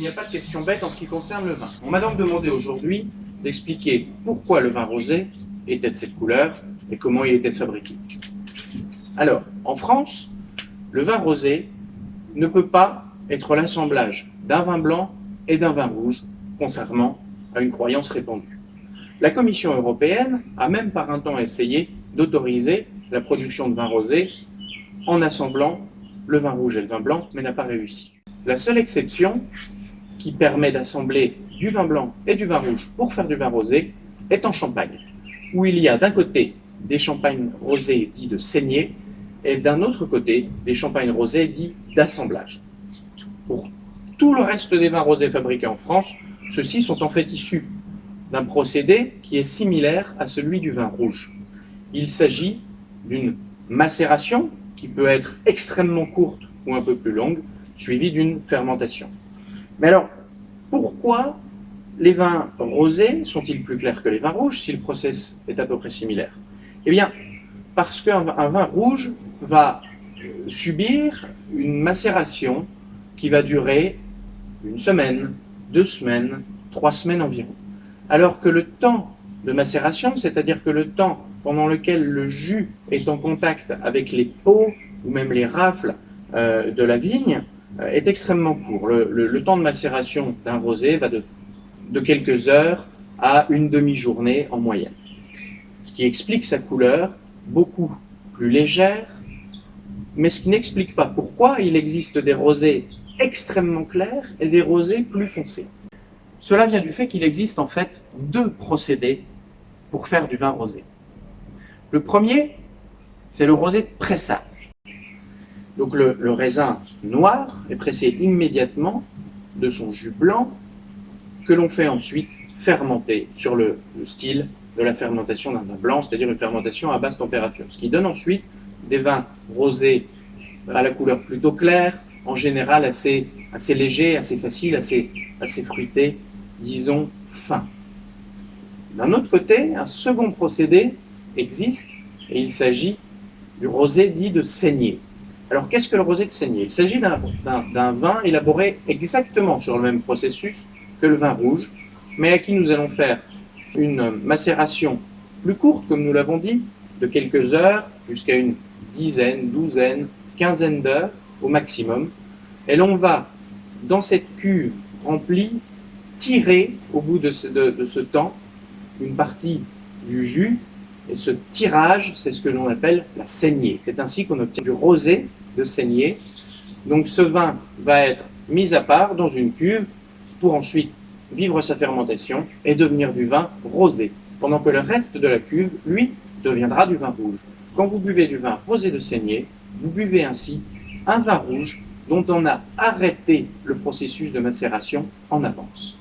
n'y a pas de question bête en ce qui concerne le vin. On m'a donc demandé aujourd'hui d'expliquer pourquoi le vin rosé était de cette couleur et comment il était fabriqué. Alors, en France, le vin rosé ne peut pas être l'assemblage d'un vin blanc et d'un vin rouge, contrairement à une croyance répandue. La Commission européenne a même par un temps essayé d'autoriser la production de vin rosé en assemblant le vin rouge et le vin blanc, mais n'a pas réussi. La seule exception qui permet d'assembler du vin blanc et du vin rouge pour faire du vin rosé est en Champagne, où il y a d'un côté des champagnes rosés dits de saignée et d'un autre côté des champagnes rosés dits d'assemblage. Pour tout le reste des vins rosés fabriqués en France, ceux-ci sont en fait issus d'un procédé qui est similaire à celui du vin rouge. Il s'agit d'une macération qui peut être extrêmement courte ou un peu plus longue, suivie d'une fermentation. Mais alors, pourquoi les vins rosés sont-ils plus clairs que les vins rouges si le process est à peu près similaire? Eh bien, parce qu'un vin rouge va subir une macération qui va durer 1 semaine, 2 semaines, 3 semaines environ. Alors que le temps de macération, c'est-à-dire que le temps pendant lequel le jus est en contact avec les peaux ou même les rafles de la vigne, est extrêmement court. Le temps de macération d'un rosé va de quelques heures à une demi-journée en moyenne. Ce qui explique sa couleur beaucoup plus légère, mais ce qui n'explique pas pourquoi il existe des rosés extrêmement clairs et des rosés plus foncés. Cela vient du fait qu'il existe en fait 2 procédés pour faire du vin rosé. Le premier, c'est le rosé de pressage. Donc le raisin noir est pressé immédiatement de son jus blanc que l'on fait ensuite fermenter sur le style de la fermentation d'un vin blanc, c'est-à-dire une fermentation à basse température. Ce qui donne ensuite des vins rosés à la couleur plutôt claire, en général assez légers, assez faciles, assez fruités, disons fins. D'un autre côté, un second procédé existe et il s'agit du rosé dit de saignée. Alors, qu'est-ce que le rosé de saignée? Il s'agit d'un vin élaboré exactement sur le même processus que le vin rouge, mais à qui nous allons faire une macération plus courte, comme nous l'avons dit, de quelques heures jusqu'à une dizaine, douzaine, quinzaine d'heures au maximum. Et l'on va, dans cette cuve remplie, tirer au bout de ce temps une partie du jus. Et ce tirage, c'est ce que l'on appelle la saignée. C'est ainsi qu'on obtient du rosé de saignée. Donc ce vin va être mis à part dans une cuve pour ensuite vivre sa fermentation et devenir du vin rosé, pendant que le reste de la cuve, lui, deviendra du vin rouge. Quand vous buvez du vin rosé de saignée, vous buvez ainsi un vin rouge dont on a arrêté le processus de macération en avance.